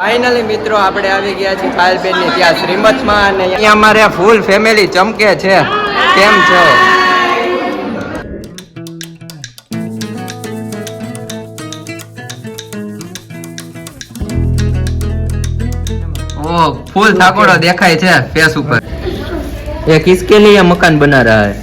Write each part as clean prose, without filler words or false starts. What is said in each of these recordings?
Finally મિત્રો આપણે આવી ગયા છીએ પાયલબેન ની ત્યાં શ્રીમતમાં અને અહીંયા અમારે ફૂલ ફેમિલી ચમકે છે. કેમ છો? ઓ ફૂલ થાકોડો દેખાય છે ફેસ ઉપર. ये किसके लिए मकान बना रहा है?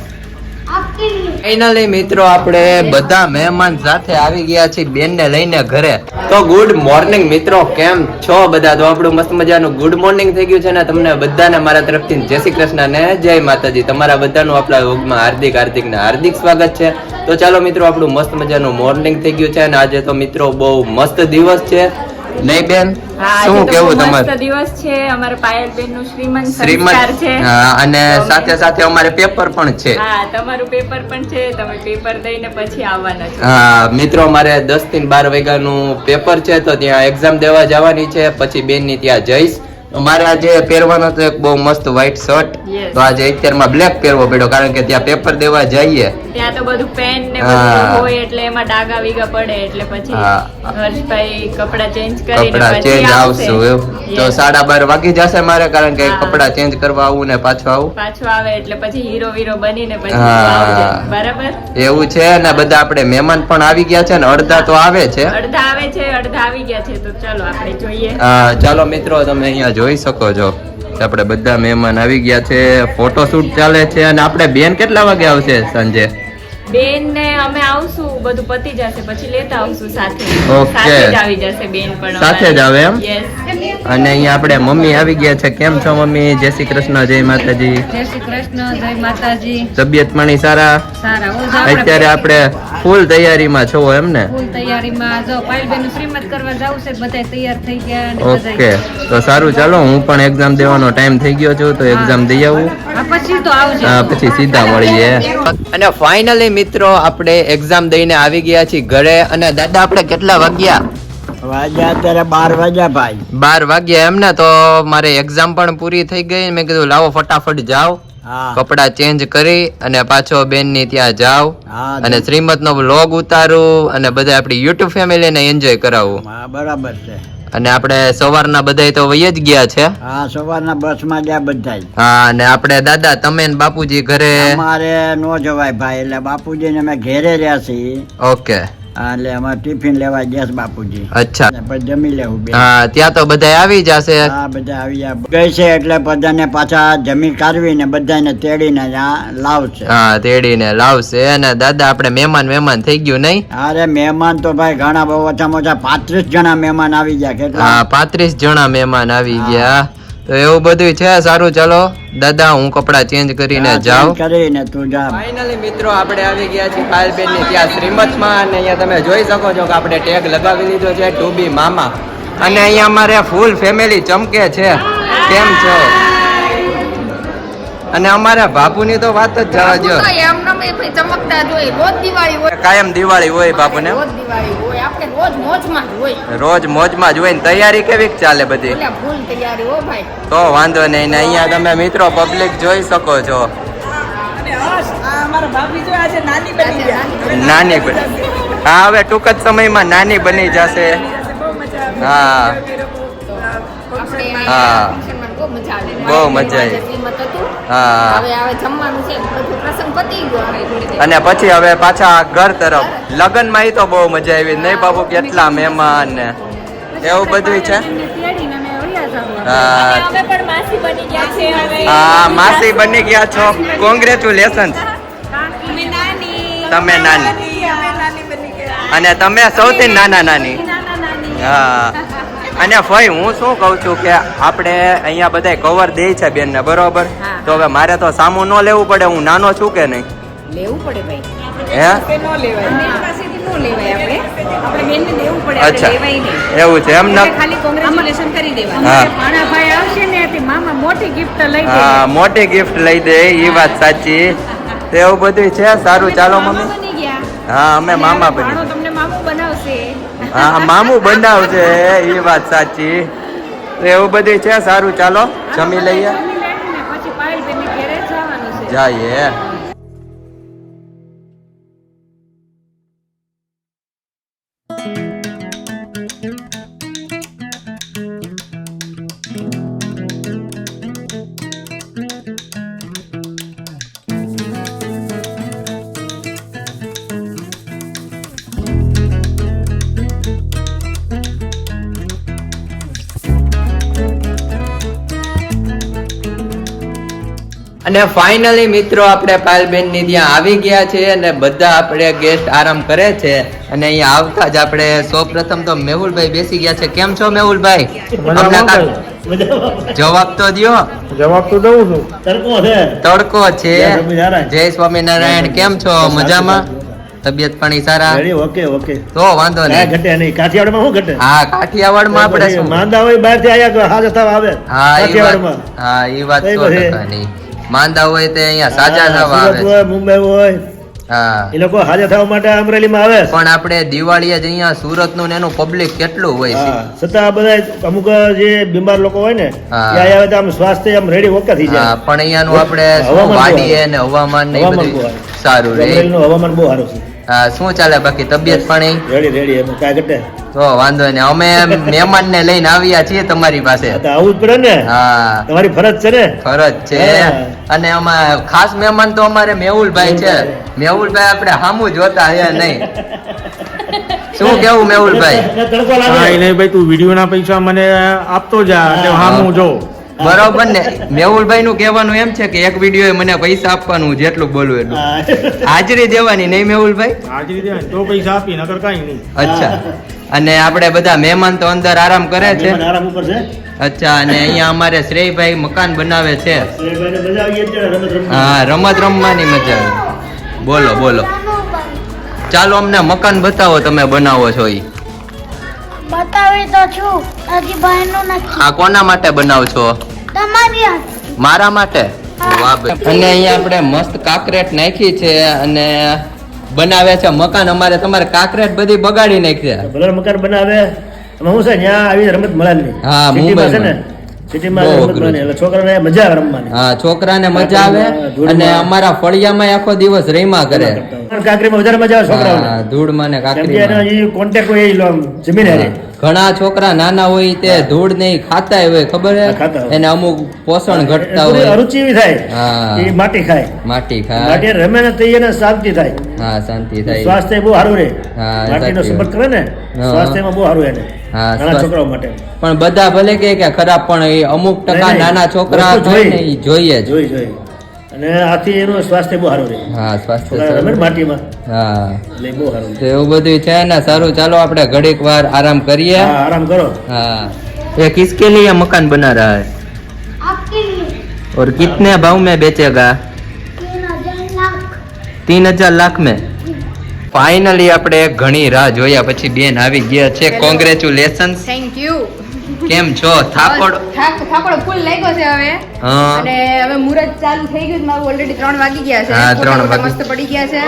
ફાઇનલી મિત્રો આપણે બધા મહેમાન સાથે આવી ગયા છીએ બેન ને લઈને ઘરે. તો ગુડ મોર્નિંગ મિત્રો, કેમ છો બધા? તો આપણું મસ્ત મજાનું ગુડ મોર્નિંગ થઈ ગયું છે ને તમને બધાને મારા તરફથી જય શ્રી કૃષ્ણ ને જય માતાજી. તમારા બધાનું આપણા વ્લોગમાં હાર્દિક સ્વાગત છે. તો ચાલો મિત્રો, આપણું મસ્ત મજાનું મોર્નિંગ થઈ ગયું છે અને આજે તો મિત્રો બહુ મસ્ત દિવસ છે નહીં બેન? શું કેવું તમારું? મસ્ત દિવસ છે. અમારે પાયલબેન નું શ્રીમંત સંસ્કાર છે. અને સાથે સાથે અમારે પેપર પણ છે. હા, તમારું પેપર પણ છે. તમે પેપર દઈને પછી આવવાના છો. હા મિત્રો, અમારે 10 થી 12 વાગ્યાનું પેપર છે તો ત્યાં એક્ઝામ દેવા જવાની છે. પછી બેન ની ત્યાં જઈશ. મારે આજે પહેરવાનો તો એક બહુ મસ્ત વ્હાઈટ શર્ટ, તો આજે અત્યારમાં બ્લેક પહેરવો પડ્યો કારણ કે ત્યાં પેપર દેવા જઈએ ત્યાં તો બધું પેન ને બધું હોય એટલે એમાં ડાગા વીગા પડે એટલે પછી હર્ષભાઈ કપડા ચેન્જ કરીને પછી આવશું. તો 12:30 વાગી જશે મારે કારણ કે કપડા ચેન્જ કરવા આવું ને પાછું આવે એટલે પછી હીરો વીરો બનીને પછી આવજે. બરાબર એવું છે ને. બધા આપણે મહેમાન પણ આવી ગયા છે ને અડધા તો આવે છે, અડધા આવી ગયા છે. તો ચાલો આપણે જોઈએ. ચાલો મિત્રો, તમે અહીંયા જોઈ શકો છો આપણે બધા મહેમાન આવી ગયા છે. ફોટોશૂટ ચાલે છે અને આપણે બેન કેટલા વાગે આવશે સાંજે? બેન ને અમે આવશું, બધું પતી જશે પછી લેતા આવશું સાથે. ઓકે, સાથે જ આવી જશે બેન પણ સાથે જ આવે એમ? યસ. અને અહીંયા આપણે મમ્મી આવી ગયા છે. કેમ છો મમ્મી? જય શ્રી કૃષ્ણ, જય માતાજી. જય શ્રી કૃષ્ણ, જય માતાજી. તબિયત પાણી સારા? અત્યારે આપણે ફૂલ તૈયારીમાં છો એમ ને? ફૂલ તૈયારીમાં. જો પાયલબેન નું શ્રીમત કરવા જાવું છે, બધા તૈયાર થઈ ગયા. ઓકે, તો સારું, ચાલો હું પણ એક્ઝામ દેવાનો ટાઈમ થઈ ગયો છું તો એક્ઝામ દઈ આવું. પછી તો આવજો. પછી સીધા મળીએ. અને ફાઇનલી મિત્રો આપણે એક્ઝામ દઈને આવી ગયા છીએ ઘરે. અને દાદા આપણે કેટલા વાગ્યા? વાગ્યા અત્યારે 12 વાગ્યા ભાઈ. 12 વાગ્યા એમ ને? તો મારે એક્ઝામ પણ પૂરી થઈ ગઈ. મેં કીધું લાવો ફટાફટ જાઓ, કપડા ચેન્જ કરી અને પાછો બેન ની ત્યાં જાવ અને શ્રીમત નો વ્લોગ ઉતારું અને બધા આપણી યુટ્યુબ ફેમિલી ને એન્જોય કરાવું. બરાબર છે. અને આપણે સવારના બધા તો વહી જ ગયા છે. હા, સવારના બસ માં ગયા બધા. હા, અને આપણે દાદા તમે ને બાપુજી ઘરે? અમારે નો જવાય ભાઈ, એટલે બાપુજી ને અમે ઘેરે રહ્યા છીએ. ઓકે, એટલે અમારે ટિફિન લેવા ગયા બાપુજી. અચ્છા, પછી જમી લેવું. હા, ત્યાં તો બધા આવી જશે. હા, બધા આવી ગઈ છે એટલે બધાને પાછા જમી કાઢવીને બધાને તેડીને લાવશે. હા, તેડીને લાવશે. અને દાદા આપણે મહેમાન થઈ ગયું નહીં? અરે મહેમાન તો ભાઈ ઘણા, બહુ ઓછામાં ઓછા 35 જણા મહેમાન આવી ગયા. કેટલા? હા, 35 જણા મહેમાન આવી ગયા. તો એવું બધું છે. સારું, ચાલો દાદા હું કપડા ચેન્જ કરીને જાઉં. કરીને તું જા. ફાઇનલી મિત્રો આપણે આવી ગયા છીએ પાયલબેન ની ત્યાં શ્રીમતમાં અને અહીંયા તમે જોઈ શકો છો કે આપણે ટેગ લગાવી લીધો છે ટુ બી મામા. અને અહીંયા અમારે ફૂલ ફેમિલી ચમકે છે. કેમ છો? અને અમારા બાપુની તો વાત જ જવા દો. કાયમ દિવાળી હોય બાપુને. રોજ મોજમાં જ હોય ને. તૈયારી કેવી ચાલે બધી? તો વાંધો નહીં. ને અહીંયા તમે મિત્રો પબ્લિક જોઈ શકો છો. નાની હા, હવે ટૂંક જ સમયમાં નાની બની જશે. હા હા, બહુ મજા આવી. હા, અને પછી હવે પાછા ઘર તરફ. લગ્નમાં તો બહુ મજા આવી નહીં બાબુ? કેટલા મહેમાન ને એવું બધું છે. હા, માસી બની ગયા છો. કોંગ્રેચ્યુલેશન. તમે નાની અને તમે સૌથી નાની. હા, અને ભાઈ હું શું કઉ છું કે આપણે અહીંયા બધા કવર દે છે બેન ને, બરોબર? તો હવે મારે તો સામું ન લેવું પડે? હું નાનો છું કે નહીં? લેવું પડે ભાઈ. અચ્છા, એવું છે એમ? મોટી ગિફ્ટ લઈ દે, એ વાત સાચી. એવું બધું છે. સારું, ચાલો મમ્મી. હા, અમે મામા બની. હા, મામું બનાવશે, એ વાત સાચી. એવું બધું છે. સારું, ચાલો જમી લઈએ, જઈએ. અને ફાઇનલી મિત્રો આપણે પાયલબેન ની ત્યાં આવી ગયા છે અને બધા આપણે ગેસ્ટ આરામ કરે છે અને અહીંયા આવતા જ આપણે સૌપ્રથમ તો મેહુલભાઈ બેસી ગયા છે. કેમ છો મેહુલભાઈ? અમને જવાબ તો દ્યો. જવાબ તો દઉં છું. તડકો છે. જય સ્વામિનારાયણ. કેમ છો? મજામાં? તબિયત પાણી સારા? Okay okay. તો વાંધો નહીં. ઘટે નહીં. કાઠિયાવાડમાં શું ઘટે? હા, કાઠિયાવાડમાં આપણે શું માંદા હોય બહાર થી આયા હાજર થવા આવે. હા, એ વાત કાઠિયાવાડમાં. હા, એ વાત 100% નહીં. માંદા હોય તે અહીંયા સાજા થવા સુરત આવે. હોય મુંબઈ હોય હા, એ લોકો હાજર થવા માટે અમરેલીમાં આવે. પણ આપણે દિવાળીએ જ અહીંયા સુરત નું ને એનું પબ્લિક કેટલું હોય છે. હા, છતાં બધા અમુક જે બીમાર લોકો હોય ને હા. એ આવે તો આમ સ્વાસ્થ્ય આમ રેડી ઓકે થઈ હા, જાય. પણ અહીંયાનું આપણે શું હવામાન બહુ વાડીએ ને હવામાન ને એ હવામાન બહુ બધું સારું. સારું રહે. અમરેલીનું હવામાન બહુ સારું છે. હા, શું ચાલે બાકી તબિયત પાણી? રેડી રેડી એમ કાંઈ ઘટે. તો વાંધો નહીં. અમે મહેમાન ને લઈને આવ્યા છીએ તમારી પાસે. આ તો આવું જ પડે ને. હા, તમારી ફરજ છે ને. ફરજ છે. હા. અને આમાં ખાસ મહેમાન તો અમારે મેહુલભાઈ છે. મેહુલભાઈ આપણે સામું જોતા હે નહીં. શું કેવું મેહુલભાઈ? તડકો હા લાગે. નહીં ભાઈ તું વિડીયો ના પૈસા મને આપતો જા એટલે હા હું જો બરોબર ને? મેહુલભાઈ નું કહેવાનું એમ છે કે એક વિડીયો મને પૈસા આપવાનું, જેટલું બોલવું એટલું. હા. હાજરી દેવાની નહીં મેહુલભાઈ? હાજરી દે તો પૈસા આપી નકર કાંઈ નહીં. અચ્છા. અને આપણે બધા મહેમાન તો અંદર આરામ કરે છે. મહેમાન આરામ ઉપર છે. અચ્છા. અને અહીંયા અમારે શ્રેયભાઈ મકાન બનાવે છે. શ્રેયભાઈને મજા આવી અત્યારે રમત રમવાની. હા, રમત રમવાની મજા આવે. બોલો બોલો. ચાલો અમને મકાન બતાવો તમે બનાવો છો ઈ. બતાવી તો છું હજી બહેનું નથી આ કોના માટે બનાવશો? તમારી હાથ. મારા માટે? વાહ ભાઈ. અને અહીંયા આપણે મસ્ત કાકરેટ નાખી છે અને બનાવે છે મકાન. અમારે તમારે કાકરેટ બધી બગાડી નાખી છે. ભલે મકાન બનાવે એમાં શું છે ત્યાં આવી રમત મળે નહીં. હા, સિટીમાં છે ને મુંબઈમાં. સિટીમાં બહુ રમત અઘરું મળે એટલે છોકરાને મજા આવે રમવાની. હા, છોકરાને મજા આવે ધૂળમાં. અને અમારા ફળિયામાં આખો દિવસ રમ્યા કરે. કાંકરીમાં વધારે મજા આવે છોકરાઓને. હા, ધૂળમાં ને કેમ કે કાકરીમાં. એનો કોન્ટેક્ટ હોય એ જમીન હારે. ઘણા છોકરા નાના હોય તે ધૂળ નહીં ખાતા હોય, ખબર હા, ખાતા હે? હોય. એને અમુક પોષણ ઘટતા થોડી હોય. અરુચિ એવી થાય હા. એ માટી ખાય. માટી ખાય. માટી રમે ને તો એને શાંતિ થાય. હા, શાંતિ થાય. સ્વાસ્થ્ય બહુ સારું રહે. હા, માટીનો સાચી સંપર્ક કરે ને હા. સ્વાસ્થ્યમાં બહુ સારું એને. હા, નાના છોકરાઓ માટે પણ બધા ભલે કે ખરાબ, પણ એ અમુક ટકા નહીં, નહીં. નાના છોકરા વસ્તુ હોય જોઈ. ને એ જોઈએ જ. જોઈ અને આથી એનું સ્વાસ્થ્ય બહુ સારું રહે. હા, સ્વાસ્થ્ય છોકરા રમે ને સારું. માટીમાં હા, એટલે બહુ સારું તો એવું બધું છે ને. સારું, ચાલો આપણે ઘડીક વાર આરામ કરીએ. હા, આરામ કરો. हाँ, ये किसके लिए मकान बना रहा है આપકે લીએ और कितने भाव में बेचेगा? 3000 લાખ 3000 लाख में. ફાઇનલી આપણે ઘણી રાહ જોયા પછી બેન આવી ગયા છે. કોંગ્રેચ્યુલેશન્સ. Thank you. કેમ છો? થાકોડ? થાકોડ ફૂલ લાગ્યો છે હવે. હા. અને હવે મુહૂર્ત ચાલુ થઈ ગયું છે મારું. ઓલરેડી 3 વાગી ગયા છે. હા, 3 ફોટા વાગી. મસ્ત પડી ગયા છે.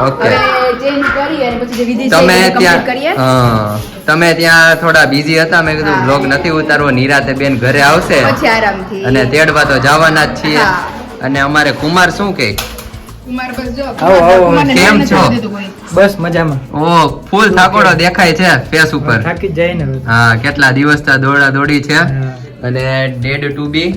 ઓકે. હવે ચેન્જ કરી અને પછી જે વિધિ છે તમે એ complete ત્યાં કરીએ. હા, તમે ત્યાં થોડા બિઝી હતા. મેં કીધું હા. બ્લોગ નથી ઉતારવો, નિરાતે બેન ઘરે આવશે પછી આરામથી. અને તેડવા તો જવાના જ છીએ. હા. અને અમારે કુમાર શું કે? કુમાર બસ જો. આવો, આવો. કુમારને કેમ નામ નથી છો? દીધું કોઈ. બસ મજામાં ઓ, ફૂલ થાકોડો દેખાય છે ફેસ ઉપર. થાકી જાય ને હવે. હા, કેટલા દિવસ દોડા દોડી છે. હા. અને ડેડ ટુ બી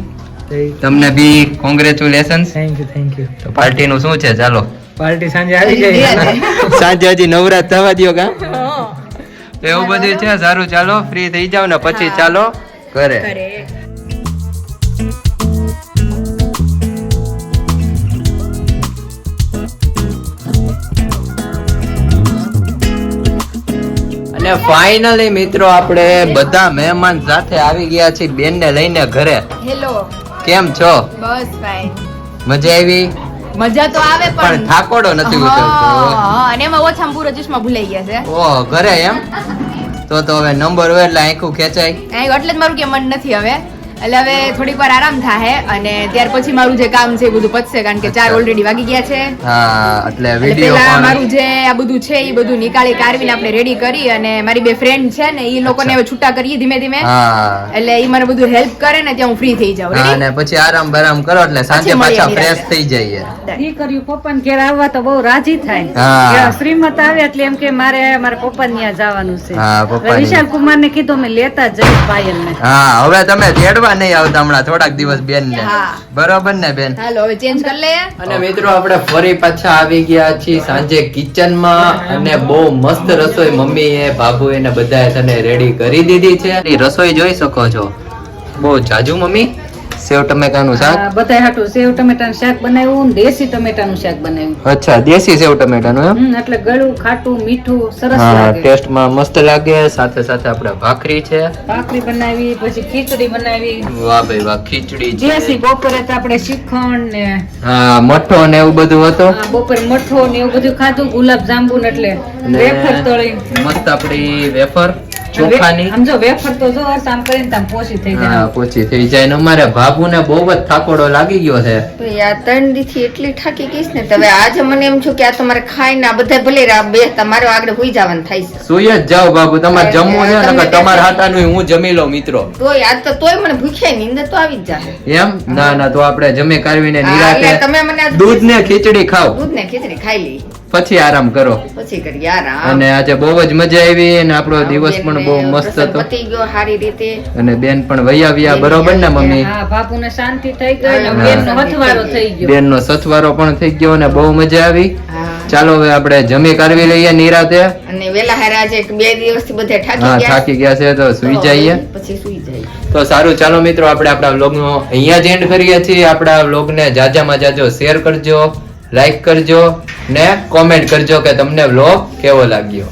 તમને બી કોંગ્રેચ્યુલેશન્સ. થેન્ક યુ તો પાર્ટી નું શું છે? ચાલો પાર્ટી સાંજે આવી જાય સાંજે હજી નવરાત થવા દ્યો કા. તો એવું બધું છે. સારું, ચાલો ફ્રી થઈ જાવ ને પછી હા. ચાલો ઘરે. કરે. અને ફાઇનલી મિત્રો આપણે બધા મહેમાન સાથે આવી ગયા છીએ બેન ને લઈને ઘરે. હેલો. કેમ છો? બસ ફાઇન. મજા આવી? મજા તો આવે પણ પણ થાકોડો નથી ઉતરતો. હા, અને એમાં ઓછામાં પૂરો ચશ્મા ભૂલાઈ ગયા છે. ઓહ, ઘરે એમ? તો હવે નંબર હોય એટલે આંખું ખેંચાય. એટલે જ મારું કે મન નથી હવે. એટલે હવે થોડીક વાર આરામ થાય અને ત્યાર પછી મારું જે કામ છે એ બધું પતશે કારણ કે 4 ઓલરેડી વાગી ગયા છે. હા, એટલે એટલે વિડિયો પહેલા પણ મારું જે આ બધું છે એ બધું નીકાળી કાઢીને આપણે રેડી કરી અને મારી બે ફ્રેન્ડ છે ને એ લોકોને હવે છૂટા કરીએ ધીમે ધીમે. હા. એટલે એ મને બધું હેલ્પ કરે ને ત્યાં હું ફ્રી થઈ જાઉં. હા, ready? અને પછી આરામ બરામ કરો એટલે સાંજે પછી મળીએ પાછા ફ્રેશ નિરાંતે. થઈ જઈએ. દીકરીઓ પપ્પાને ઘેર આવવા તો બહુ રાજી થાય. હા. કે શ્રીમત આવે એટલે એમ કે મારે મારા પપ્પાને ત્યાં જવાનું છે. હા, પપ્પાની. એટલે વિશાલ કુમારને કીધું મેં લેતા જઈશ પાયલને. હા, હવે તમે તેડવા નહીં આવતા હમણાં થોડાક દિવસ બેન ને. હા. બરોબર ને બેન? હાલો હવે ચેન્જ કરી લઈએ. અને મિત્રો આપણે ફરી પાછા આવી ગયા છીએ સાંજે કિચન માં અને બહુ મસ્ત રસોઈ મમ્મીએ બાબુએ ને બધાએ તને રેડી કરી દીધી છે. એ રસોઈ જોઈ શકો છો. બહુ જાજુ મમ્મી સેવ ટમેટાનું શાક બધા હાટું સેવ ટમેટાનું શાક બનાવ્યું ને દેશી ટમેટાનું શાક બનાવ્યું. અચ્છા દેશી સેવ ટમેટાનું એમ એટલે ગળું ખાટું મીઠું સરસ હા લાગે. ટેસ્ટમાં મસ્ત લાગે. સાથે સાથે આપણે ભાખરી છે. ભાખરી બનાવી, પછી ખીચડી બનાવી. વાહ ભાઈ વાહ, ખીચડી છે. દેશી બપોરે તો આપણે શ્રીખંડ ને હા મઠો ને એવું બધું હતું. બપોરે મઠો ને એવું બધું ખાધું. ગુલાબ જાંબુ ને એટલે ને વેફર તળી. મસ્ત આપણી વેફર ચોખાની. આમ જો વેફર તો જો આમ કરીને આમ પોચી થઈ જાય. હા પોચી થઈ જાય ને અમારે બાબુને બહુ જ થાકોડો લાગી ગયો છે. તો યાર 3 દીથી એટલી થાકી ગઈશ ને, હવે આજે મને એમ છું કે આ તમારે ખાઈને આ બધા ભલે બે તમારે આગળ હોઈ જવાનું થાય છે. સુઈ જ જાઓ બાબુ, તમારે જમવું છે ને તમારા હાટાનું હું જમી લઉં મિત્રો. તોય આજ તો તોય મને ભૂખ્યા નીંદર તો આવી જ જાય. એમ ના ના તો આપણે જમી કાઢવીને હા, નિરાતે એટલે તમે મને આજ દૂધ ને ખીચડી ખાવ દૂધ ને ખીચડી ખાઈ લઈ પછી આરામ કરો. પછી કરી યાર અને આજે બહુ જ મજા આવી અને આપણો દિવસ પણ બહુ મસ્ત હતો પતી ગયો સારી રીતે. અને બેન પણ વૈયા વ્યા બરોબર ને મમ્મી? હા બાપુને શાંતિ થઈ ગઈ ને બેનનો હથવારો થઈ ગયો. બેન નો સથવારો પણ થઈ ગયો અને બહુ મજા આવી. હા. ચાલો હવે આપણે જમી કાઢવી લઈએ નિરાતે. અને વેલા હારા આજે 2 દિવસથી બધે હા થાકી ગયા થાકી ગયા છે તો સુઈ જઈએ. પછી સુઈ જાય. તો સારું ચાલો મિત્રો આપણે આપણા વ્લોગનો અહીંયા જ એન્ડ કરીએ છીએ. આપણા વ્લોગને જાજામાં જાજો શેર કરજો, લાઈક કરજો ને કોમેન્ટ કરજો કે તમને વ્લોગ કેવો લાગ્યો.